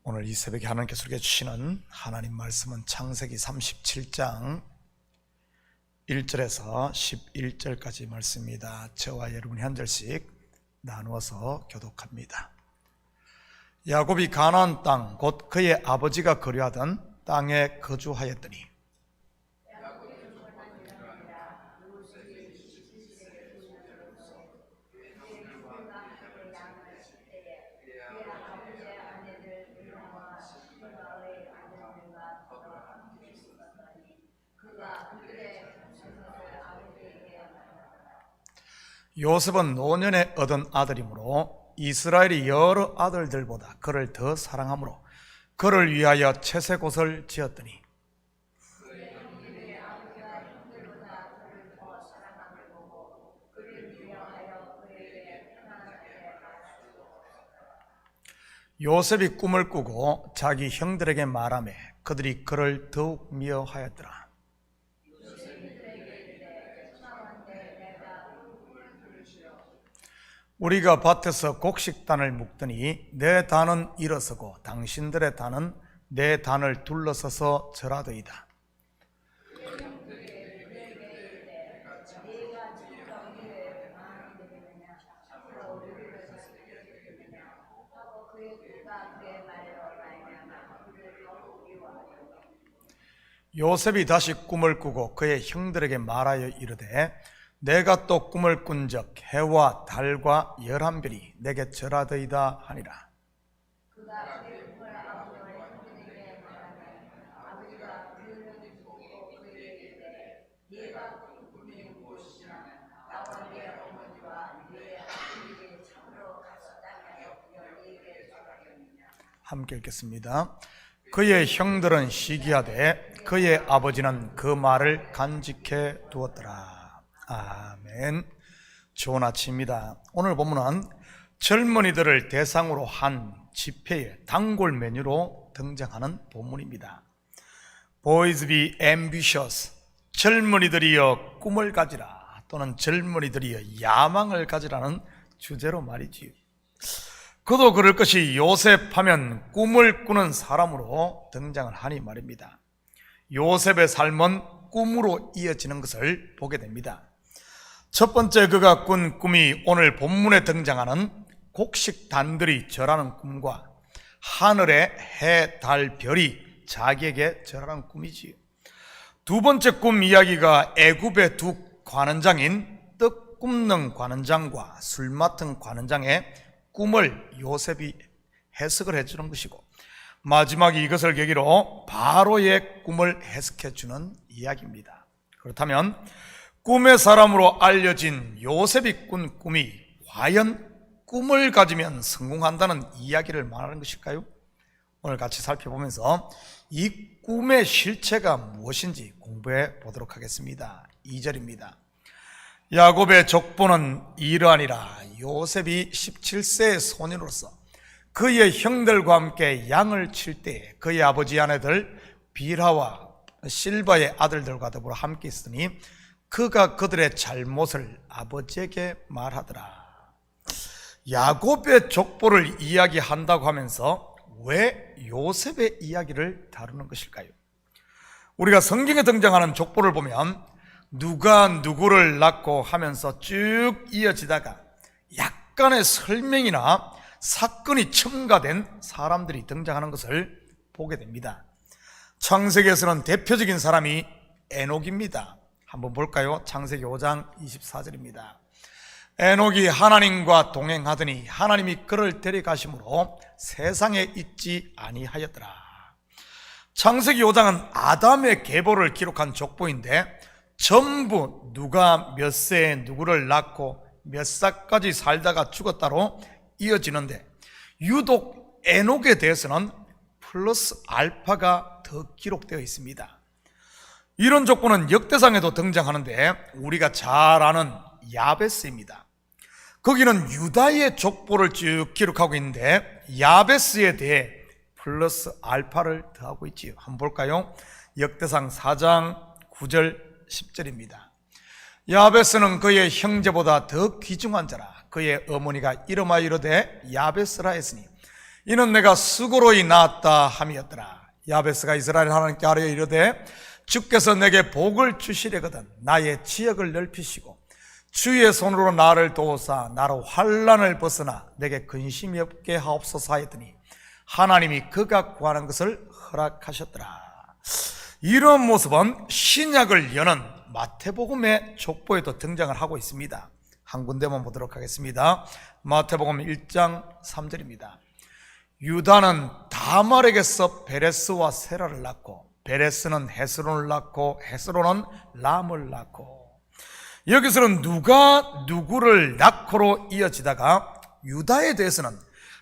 오늘 이 새벽에 하나님께서 우리에게 주시는 하나님 말씀은 창세기 37장 1절에서 11절까지 말씀입니다. 저와 여러분이 한 절씩 나누어서 교독합니다. 야곱이 가나안 땅 곧 그의 아버지가 거류하던 땅에 거주하였더니 요셉은 노년에 얻은 아들이므로 이스라엘이 여러 아들들보다 그를 더 사랑하므로 그를 위하여 채색옷을 지었더니 요셉이 꿈을 꾸고 자기 형들에게 말하며 그들이 그를 더욱 미워하였더라. 우리가 밭에서 곡식단을 묶더니 내 단은 일어서고 당신들의 단은 내 단을 둘러서서 절하더이다. 요셉이 다시 꿈을 꾸고 그의 형들에게 말하여 이르되 내가 또 꿈을 꾼적 해와 달과 11별이 내게 절하더이다 하니라. 함께 읽겠습니다. 그의 형들은 시기하되 그의 아버지는 그 말을 간직해 두었더라. 아멘. 좋은 아침입니다. 오늘 본문은 젊은이들을 대상으로 한 집회의 단골 메뉴로 등장하는 본문입니다. Boys be ambitious. 젊은이들이여 꿈을 가지라, 또는 젊은이들이여 야망을 가지라는 주제로 말이지요. 그도 그럴 것이 요셉 하면 꿈을 꾸는 사람으로 등장을 하니 말입니다. 요셉의 삶은 꿈으로 이어지는 것을 보게 됩니다. 첫 번째 그가 꾼 꿈이 오늘 본문에 등장하는 곡식단들이 절하는 꿈과 하늘의 해, 달, 별이 자기에게 절하는 꿈이지요. 두 번째 꿈 이야기가 애굽의 두 관원장인 떡 굽는 관원장과 술 맡은 관원장의 꿈을 요셉이 해석을 해주는 것이고, 마지막에 이것을 계기로 바로의 꿈을 해석해 주는 이야기입니다. 그렇다면 꿈의 사람으로 알려진 요셉이 꾼 꿈이 과연 꿈을 가지면 성공한다는 이야기를 말하는 것일까요? 오늘 같이 살펴보면서 이 꿈의 실체가 무엇인지 공부해 보도록 하겠습니다. 2절입니다. 야곱의 족보는 이러하니라. 요셉이 17세의 소년으로서 그의 형들과 함께 양을 칠 때에 그의 아버지 아내들 빌하와 실바의 아들들과 더불어 함께 있으니 그가 그들의 잘못을 아버지에게 말하더라. 야곱의 족보를 이야기한다고 하면서 왜 요셉의 이야기를 다루는 것일까요? 우리가 성경에 등장하는 족보를 보면 누가 누구를 낳고 하면서 쭉 이어지다가 약간의 설명이나 사건이 첨가된 사람들이 등장하는 것을 보게 됩니다. 창세기에서는 대표적인 사람이 에녹입니다. 한번 볼까요? 창세기 5장 24절입니다. 에녹이 하나님과 동행하더니 하나님이 그를 데려가심으로 세상에 있지 아니하였더라. 창세기 5장은 아담의 계보를 기록한 족보인데 전부 누가 몇 세에 누구를 낳고 몇 살까지 살다가 죽었다로 이어지는데 유독 에녹에 대해서는 플러스 알파가 더 기록되어 있습니다. 이런 족보는 역대상에도 등장하는데 우리가 잘 아는 야베스입니다. 거기는 유다의 족보를 쭉 기록하고 있는데 야베스에 대해 플러스 알파를 더하고 있지요. 한번 볼까요? 역대상 4장 9절 10절입니다. 야베스는 그의 형제보다 더 귀중한 자라. 그의 어머니가 이름하여 이르되 야베스라 했으니 이는 내가 수고로이 낳았다 함이었더라. 야베스가 이스라엘 하나님께 아뢰어 이르되 주께서 내게 복을 주시려거든 나의 지역을 넓히시고 주의 손으로 나를 도우사 나로 환난을 벗어나 내게 근심이 없게 하옵소서 하였더니 하나님이 그가 구하는 것을 허락하셨더라. 이런 모습은 신약을 여는 마태복음의 족보에도 등장을 하고 있습니다. 한 군데만 보도록 하겠습니다. 마태복음 1장 3절입니다. 유다는 다말에게서 베레스와 세라를 낳고 베레스는 헤스론을 낳고 헤스론은 람을 낳고, 여기서는 누가 누구를 낳고로 이어지다가 유다에 대해서는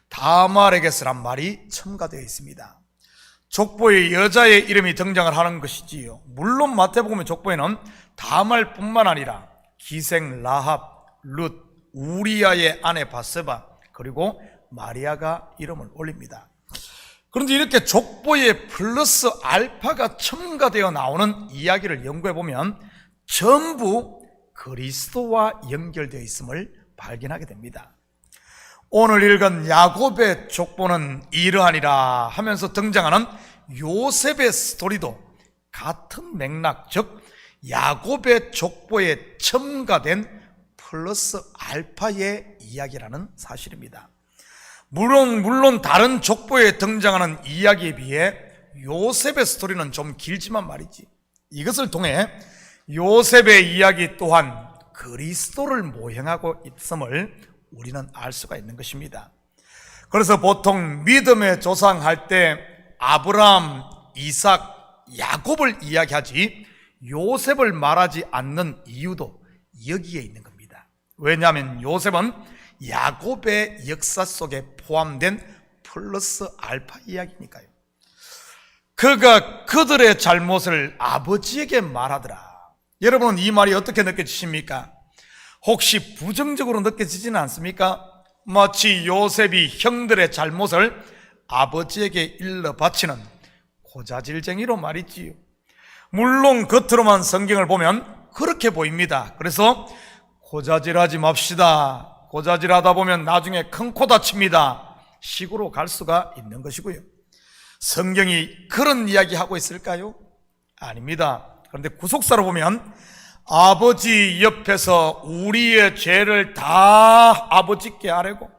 다말에게서란 말이 첨가되어 있습니다. 족보에 여자의 이름이 등장을 하는 것이지요. 물론 마태복음의 족보에는 다말뿐만 아니라 기생 라합, 룻, 우리아의 아내 바세바, 그리고 마리아가 이름을 올립니다. 그런데 이렇게 족보에 플러스 알파가 첨가되어 나오는 이야기를 연구해 보면 전부 그리스도와 연결되어 있음을 발견하게 됩니다. 오늘 읽은 야곱의 족보는 이러하니라 하면서 등장하는 요셉의 스토리도 같은 맥락, 즉 야곱의 족보에 첨가된 플러스 알파의 이야기라는 사실입니다. 물론 다른 족보에 등장하는 이야기에 비해 요셉의 스토리는 좀 길지만 말이지, 이것을 통해 요셉의 이야기 또한 그리스도를 모형하고 있음을 우리는 알 수가 있는 것입니다. 그래서 보통 믿음의 조상 할 때 아브라함, 이삭, 야곱을 이야기하지 요셉을 말하지 않는 이유도 여기에 있는 겁니다. 왜냐하면 요셉은 야곱의 역사 속에 포함된 플러스 알파 이야기니까요. 그가 그들의 잘못을 아버지에게 말하더라. 여러분은 이 말이 어떻게 느껴지십니까? 혹시 부정적으로 느껴지지는 않습니까? 마치 요셉이 형들의 잘못을 아버지에게 일러 바치는 고자질쟁이로 말이지요. 물론 겉으로만 성경을 보면 그렇게 보입니다. 그래서 고자질하지 맙시다, 고자질하다 보면 나중에 큰 코 다칩니다 식으로 갈 수가 있는 것이고요. 성경이 그런 이야기하고 있을까요? 아닙니다. 그런데 구속사로 보면 아버지 옆에서 우리의 죄를 다 아버지께 아뢰고,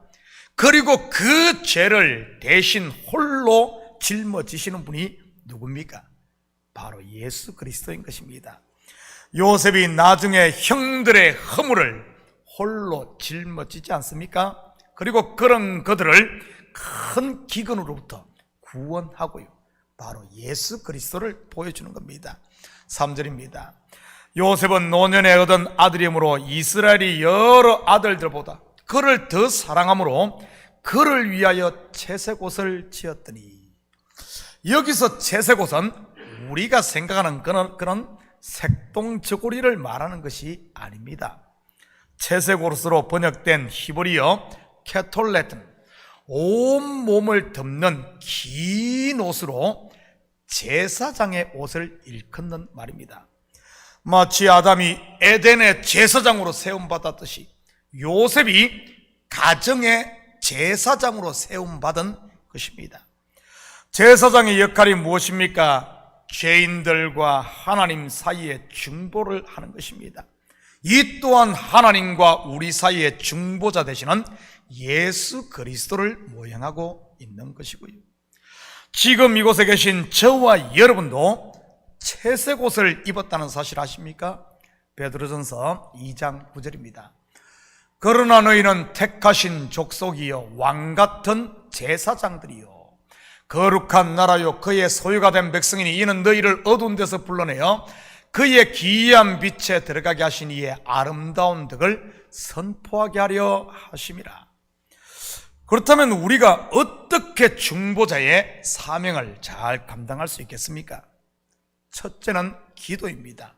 그리고 그 죄를 대신 홀로 짊어지시는 분이 누굽니까? 바로 예수 그리스도인 것입니다. 요셉이 나중에 형들의 허물을 홀로 짊어지지 않습니까? 그리고 그런 그들을 큰 기근으로부터 구원하고요, 바로 예수 그리스도를 보여주는 겁니다. 3절입니다. 요셉은 노년에 얻은 아들이므로 이스라엘이 여러 아들들보다 그를 더 사랑함으로 그를 위하여 채색옷을 지었더니, 여기서 채색옷은 우리가 생각하는 그런 색동저고리를 말하는 것이 아닙니다. 채색옷으로 번역된 히브리어 케톨레트는 온몸을 덮는 긴 옷으로 제사장의 옷을 일컫는 말입니다. 마치 아담이 에덴의 제사장으로 세움받았듯이 요셉이 가정의 제사장으로 세움받은 것입니다. 제사장의 역할이 무엇입니까? 죄인들과 하나님 사이에 중보를 하는 것입니다. 이 또한 하나님과 우리 사이의 중보자 되시는 예수 그리스도를 모형하고 있는 것이고요. 지금 이곳에 계신 저와 여러분도 채색옷을 입었다는 사실 아십니까? 베드로전서 2장 9절입니다. 그러나 너희는 택하신 족속이요 왕같은 제사장들이요 거룩한 나라요 그의 소유가 된 백성이니 이는 너희를 어두운 데서 불러내어 그의 기이한 빛에 들어가게 하신 이의 아름다운 덕을 선포하게 하려 하심이라. 그렇다면 우리가 어떻게 중보자의 사명을 잘 감당할 수 있겠습니까? 첫째는 기도입니다.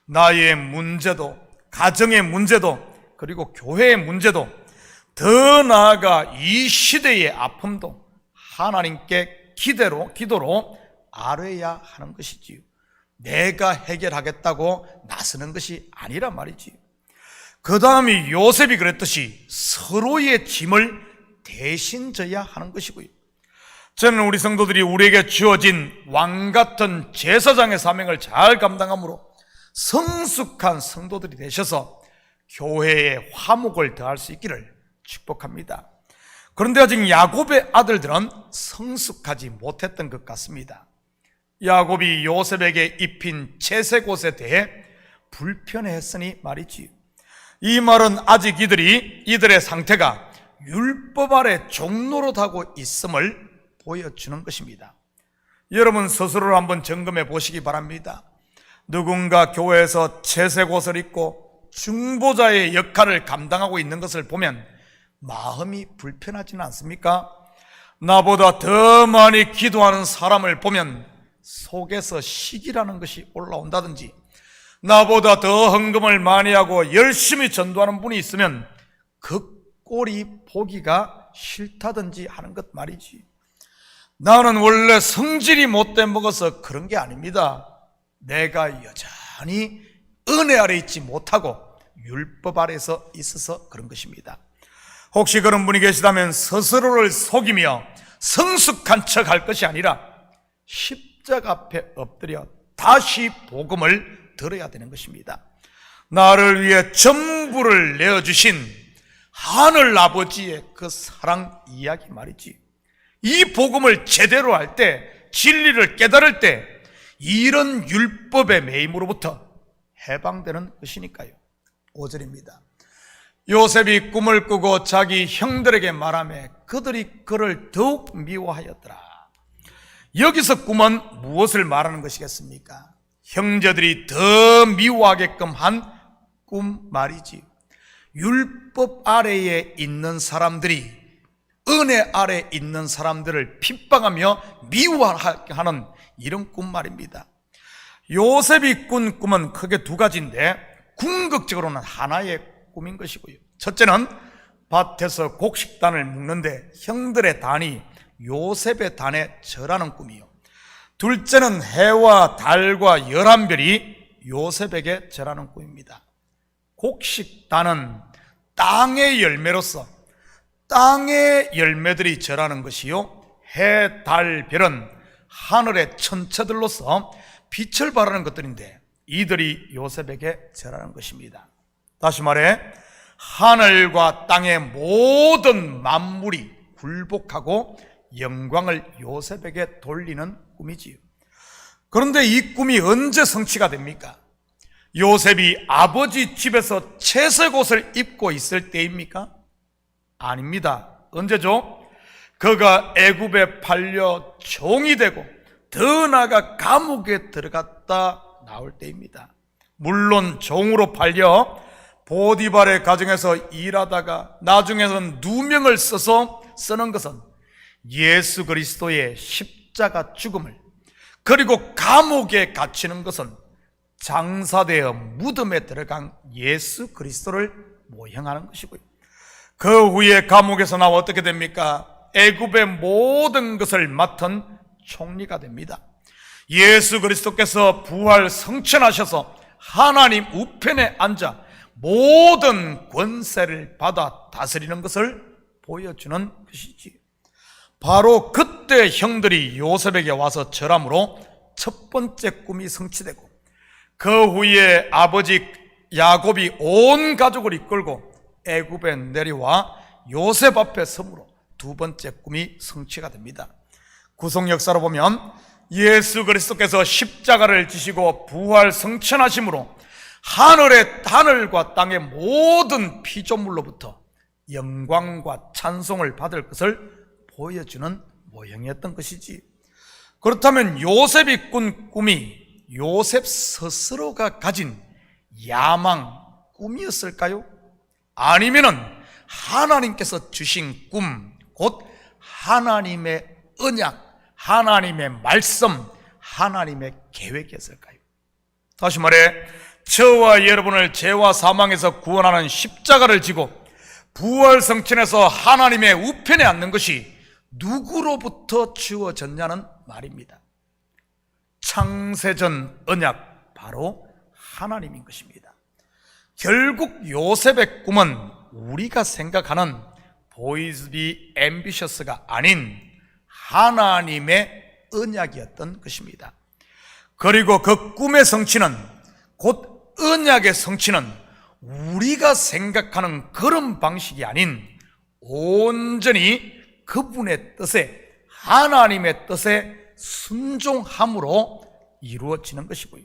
나의 문제도, 가정의 문제도, 그리고 교회의 문제도, 더 나아가 이 시대의 아픔도 하나님께 기도로 아뢰야 하는 것이지요. 내가 해결하겠다고 나서는 것이 아니란 말이지요. 그 다음이 요셉이 그랬듯이 서로의 짐을 대신 져야 하는 것이고요. 저는 우리 성도들이 우리에게 주어진 왕같은 제사장의 사명을 잘 감당함으로 성숙한 성도들이 되셔서 교회에 화목을 더할 수 있기를 축복합니다. 그런데 아직 야곱의 아들들은 성숙하지 못했던 것 같습니다. 야곱이 요셉에게 입힌 채색 옷에 대해 불편해했으니 말이지요. 이 말은 아직 이들의 상태가 율법 아래 종노릇하고 있음을 보여주는 것입니다. 여러분 스스로를 한번 점검해 보시기 바랍니다. 누군가 교회에서 채색 옷을 입고 중보자의 역할을 감당하고 있는 것을 보면 마음이 불편하지는 않습니까? 나보다 더 많이 기도하는 사람을 보면 속에서 시기라는 것이 올라온다든지, 나보다 더 헌금을 많이 하고 열심히 전도하는 분이 있으면 그 꼴이 보기가 싫다든지 하는 것 말이지. 나는 원래 성질이 못돼 먹어서 그런 게 아닙니다. 내가 여전히 은혜 아래 있지 못하고 율법 아래서 있어서 그런 것입니다. 혹시 그런 분이 계시다면 스스로를 속이며 성숙한 척 할 것이 아니라 십자가 앞에 엎드려 다시 복음을 들어야 되는 것입니다. 나를 위해 전부를 내어주신 하늘 아버지의 그 사랑 이야기 말이지. 이 복음을 제대로 할 때, 진리를 깨달을 때 이런 율법의 매임으로부터 해방되는 것이니까요. 5절입니다. 요셉이 꿈을 꾸고 자기 형들에게 말하며 그들이 그를 더욱 미워하였더라. 여기서 꿈은 무엇을 말하는 것이겠습니까? 형제들이 더 미워하게끔 한 꿈 말이지. 율법 아래에 있는 사람들이 은혜 아래 있는 사람들을 핍박하며 미워하는 이런 꿈 말입니다. 요셉이 꾼 꿈은 크게 두 가지인데 궁극적으로는 하나의 꿈인 것이고요. 첫째는 밭에서 곡식단을 묶는데 형들의 단이 요셉의 단에 절하는 꿈이요. 둘째는 해와 달과 11별이 요셉에게 절하는 꿈입니다. 곡식단은 땅의 열매로서 땅의 열매들이 절하는 것이요, 해, 달, 별은 하늘의 천체들로서 빛을 발하는 것들인데 이들이 요셉에게 절하는 것입니다. 다시 말해 하늘과 땅의 모든 만물이 굴복하고 영광을 요셉에게 돌리는 꿈이지요. 그런데 이 꿈이 언제 성취가 됩니까? 요셉이 아버지 집에서 채색 옷을 입고 있을 때입니까? 아닙니다. 언제죠? 그가 애굽에 팔려 종이 되고 더 나아가 감옥에 들어갔다 나올 때입니다. 물론 종으로 팔려 보디발의 가정에서 일하다가 나중에는 누명을 써서 쓰는 것은 예수 그리스도의 십자가 죽음을, 그리고 감옥에 갇히는 것은 장사되어 무덤에 들어간 예수 그리스도를 모형하는 것이고요. 그 후에 감옥에서 나와 어떻게 됩니까? 애굽의 모든 것을 맡은 총리가 됩니다. 예수 그리스도께서 부활 성천하셔서 하나님 우편에 앉아 모든 권세를 받아 다스리는 것을 보여주는 것이지. 바로 그때 형들이 요셉에게 와서 절함으로 첫 번째 꿈이 성취되고, 그 후에 아버지 야곱이 온 가족을 이끌고 애굽에 내려와 요셉 앞에 섬으로 두 번째 꿈이 성취가 됩니다. 구속 역사로 보면 예수 그리스도께서 십자가를 지시고 부활 성천하심으로 하늘과 땅의 모든 피조물로부터 영광과 찬송을 받을 것을 보여주는 모형이었던 것이지. 그렇다면 요셉이 꾼 꿈이 요셉 스스로가 가진 야망, 꿈이었을까요? 아니면은 하나님께서 주신 꿈, 곧 하나님의 언약, 하나님의 말씀, 하나님의 계획이었을까요? 다시 말해 저와 여러분을 죄와 사망에서 구원하는 십자가를 지고 부활 성천에서 하나님의 우편에 앉는 것이 누구로부터 주어졌냐는 말입니다. 창세전 언약, 바로 하나님인 것입니다. 결국 요셉의 꿈은 우리가 생각하는 보이즈 비 앰비셔스가 아닌 하나님의 언약이었던 것입니다. 그리고 그 꿈의 성취는, 곧 언약의 성취는 우리가 생각하는 그런 방식이 아닌 온전히 그분의 뜻에, 하나님의 뜻에 순종함으로 이루어지는 것이고요.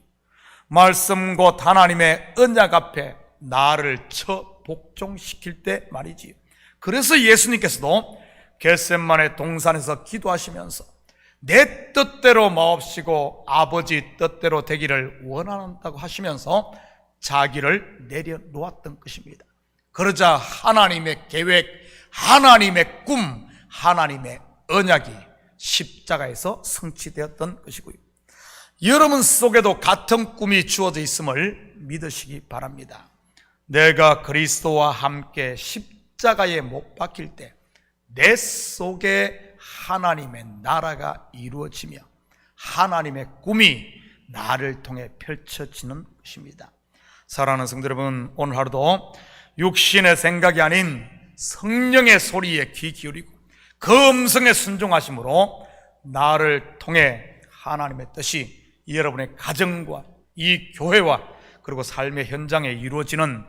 말씀 곧 하나님의 언약 앞에 나를 처 복종시킬 때 말이지요. 그래서 예수님께서도 겟세마네 동산에서 기도하시면서 내 뜻대로 마옵시고 아버지 뜻대로 되기를 원한다고 하시면서 자기를 내려놓았던 것입니다. 그러자 하나님의 계획, 하나님의 꿈, 하나님의 언약이 십자가에서 성취되었던 것이고요. 여러분 속에도 같은 꿈이 주어져 있음을 믿으시기 바랍니다. 내가 그리스도와 함께 십자가에 못 박힐 때 내 속에 하나님의 나라가 이루어지며 하나님의 꿈이 나를 통해 펼쳐지는 것입니다. 사랑하는 성도 여러분, 오늘 하루도 육신의 생각이 아닌 성령의 소리에 귀 기울이고 그 음성에 순종하심으로 나를 통해 하나님의 뜻이 여러분의 가정과 이 교회와 그리고 삶의 현장에 이루어지는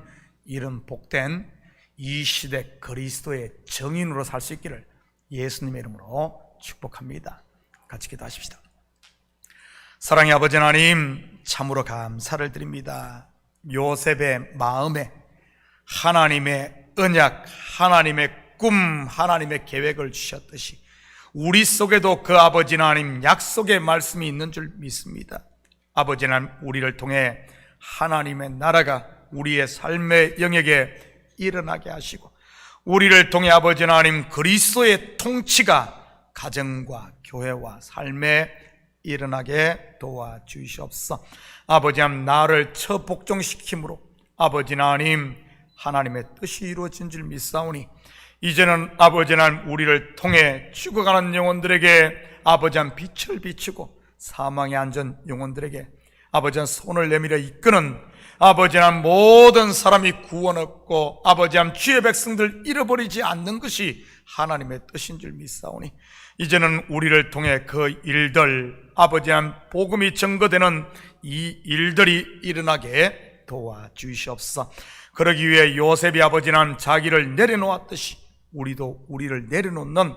이런 복된 이 시대 그리스도의 정인으로 살 수 있기를 예수님의 이름으로 축복합니다. 같이 기도하십시다. 사랑의 아버지 하나님, 참으로 감사를 드립니다. 요셉의 마음에 하나님의 언약, 하나님의 꿈, 하나님의 계획을 주셨듯이 우리 속에도 그 아버지 하나님 약속의 말씀이 있는 줄 믿습니다. 아버지 하나님, 우리를 통해 하나님의 나라가 우리의 삶의 영역에 일어나게 하시고 우리를 통해 아버지 하나님 그리스도의 통치가 가정과 교회와 삶에 일어나게 도와주시옵소서. 아버지 하나님, 나를 처 복종시킴으로 아버지 하나님 하나님의 뜻이 이루어진 줄 믿사오니 이제는 아버지 하나님 우리를 통해 죽어가는 영혼들에게 아버지 하나님 빛을 비추고 사망에 앉은 영혼들에게 아버지 하나님 손을 내밀어 이끄는 아버지 하나님 모든 사람이 구원 얻고 아버지 하나님 주의 백성들 잃어버리지 않는 것이 하나님의 뜻인 줄 믿사오니 이제는 우리를 통해 그 일들 아버지 하나님 복음이 증거되는 이 일들이 일어나게 도와주시옵소서. 그러기 위해 요셉이 아버지 하나님 자기를 내려놓았듯이 우리도 우리를 내려놓는,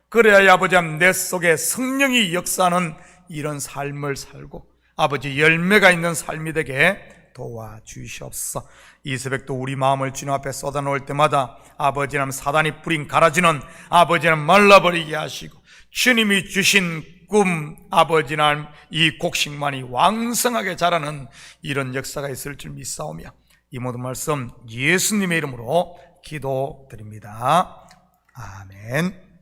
그래야 아버지 하나님 내 속에 성령이 역사하는 이런 삶을 살고 아버지 열매가 있는 삶이 되게 도와주시옵소서. 이 새벽도 우리 마음을 주님 앞에 쏟아놓을 때마다 아버지 하나님 사단이 뿌린 가라지는 아버지 하나님 말라버리게 하시고 주님이 주신 꿈 아버지 하나님 이 곡식만이 왕성하게 자라는 이런 역사가 있을 줄 믿사오며 이 모든 말씀 예수님의 이름으로 기도드립니다. 아멘.